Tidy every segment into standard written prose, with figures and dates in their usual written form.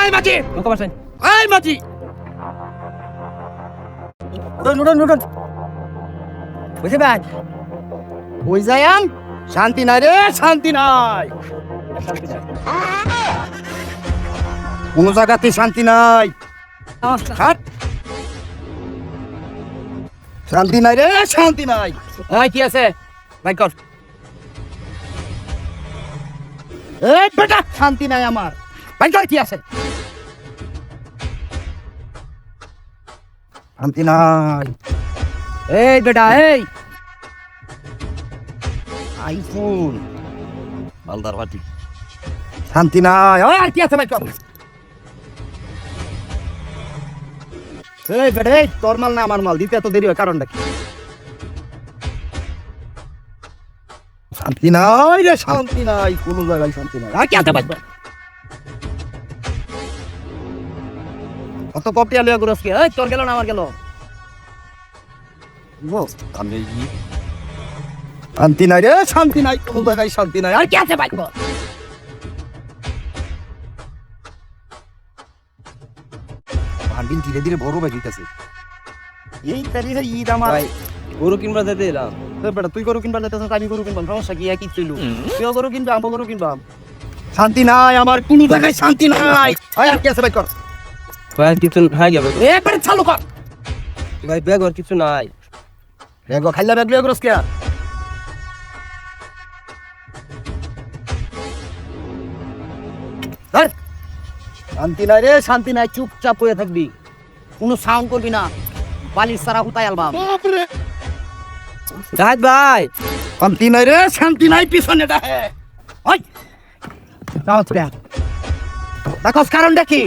এই মাঝি নৌকা বাসেন এই মাঝি নুডন বুঝে ভাই ওই যায়াম শান্তি নাই রে শান্তি নাই কোন জায়গাতে শান্তি নাই শান্তি নাই রে শান্তি নাই এই কি আছে ভাই কর এই বেটা শান্তি নাই আমার ভাই কর কি আছে শান্তি নাই এই বেটা এই আইফোন মালদার বাটি শান্তি নাই ওই আর কি আছে ভাই কর এই বেটা এই তোর মাল না আমার মাল দিতে এত দেরি হয় কারণটা কি শান্তি নাই রে শান্তি নাই কোনো জায়গায় শান্তি নাই আর কি আছে ভাই কত কপি আলিয়া গুরসকে এই তোর গেল না আমার গেল বস আমি শান্তি নাই রে শান্তি নাই কোনো জায়গায় শান্তি নাই আর কি আছে ভাই ভান্ডিল ধীরে ধীরে বড় ভাই দিতেছে এই তারিখে ঈদ আমার গরু কিনবা যেতে এলাম বেটা তুই গরু কিনবা যেতেছ আমি গরু কিনবাম সমস্যা কি একই ছিল তুইও গরু কিনবা আমি গরু কিনবাম শান্তি নাই আমার কোনো জায়গায় শান্তি নাই আর কি আছে ভাই কর ভাই কিছু হাই যাবে একবারে চালু কর ভাই ব্যাগ আর কিছু নাই এগো খাইলা ব্যাগ লিয়ে গরস কে ধর শান্তি নাই রে শান্তি নাই চুপচাপ হয়ে থাকবি কোনো সাউন্ড করবি না বালিশ সারা হুতাই অ্যালবাম রাত ভাই শান্তি নাই রে শান্তি নাই পিছনে দেখে ওই দাওয়াত ব্যাগ দেখোস কারণটা কি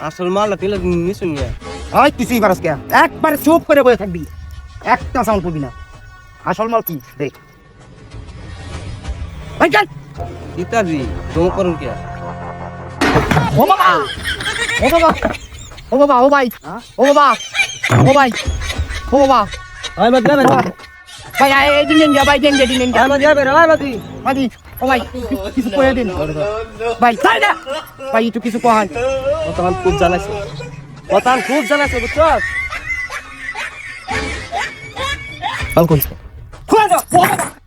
আসল মাল তেলে নিছুন নিয়া ওই কিছুই পারস কে একবারে চুপ করে বসে থাকবি একটা সাউন্ড করবি না আসল মাল কি দেখ ভাই চল ইত্যাদি দম করুন কে ও বাবা ও বাবা ও বাবা ও ভাই ও বাবা ও ভাই ও বাবা ভাই মত যাবে ভাই এই দিন যা ভাই দিন যা ভাই মত যাবে ভাই মত ভাই ও ভাই কিছু কয়ে দিন ভাই তাই না ভাই একটু কিছু কয় তখন খুব জ্বালাইছে বুঝছ কাল কোন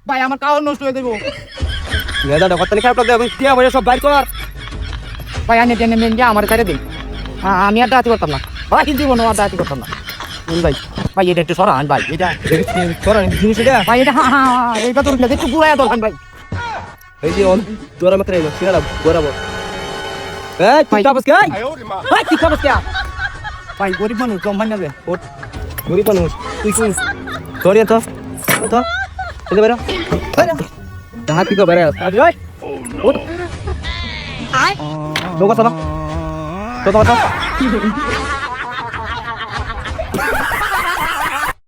ভাই আমার কাজ নষ্ট হয়ে দেবো মেজাটা কত খারাপ লাগে কি হবে সব বাইর কর ভাই আনে দেন মেন যা আমার ছেড়ে দিন আমি আর দাঁতি করতাম না ভাই জীবন আর দাঁতি করতাম না ভাই ভাই এটা একটু সরান ভাই এটা সরান জিনিস এটা ভাই এটা এইটা তো একটু বুড়াইয়া দরকার ভাই এই যে অন তোরা মাত্র এলো সিনালা বরাবর এই তুই তাপস কে ভাই কি খবর কে ভাই গরিব মানুষ কম ভাই নেবে গরিব মানুষ তুই কি সরিয়া তো এটা বেরো তাহা কি বেরো ভাই ওঠ লোক আছে না তো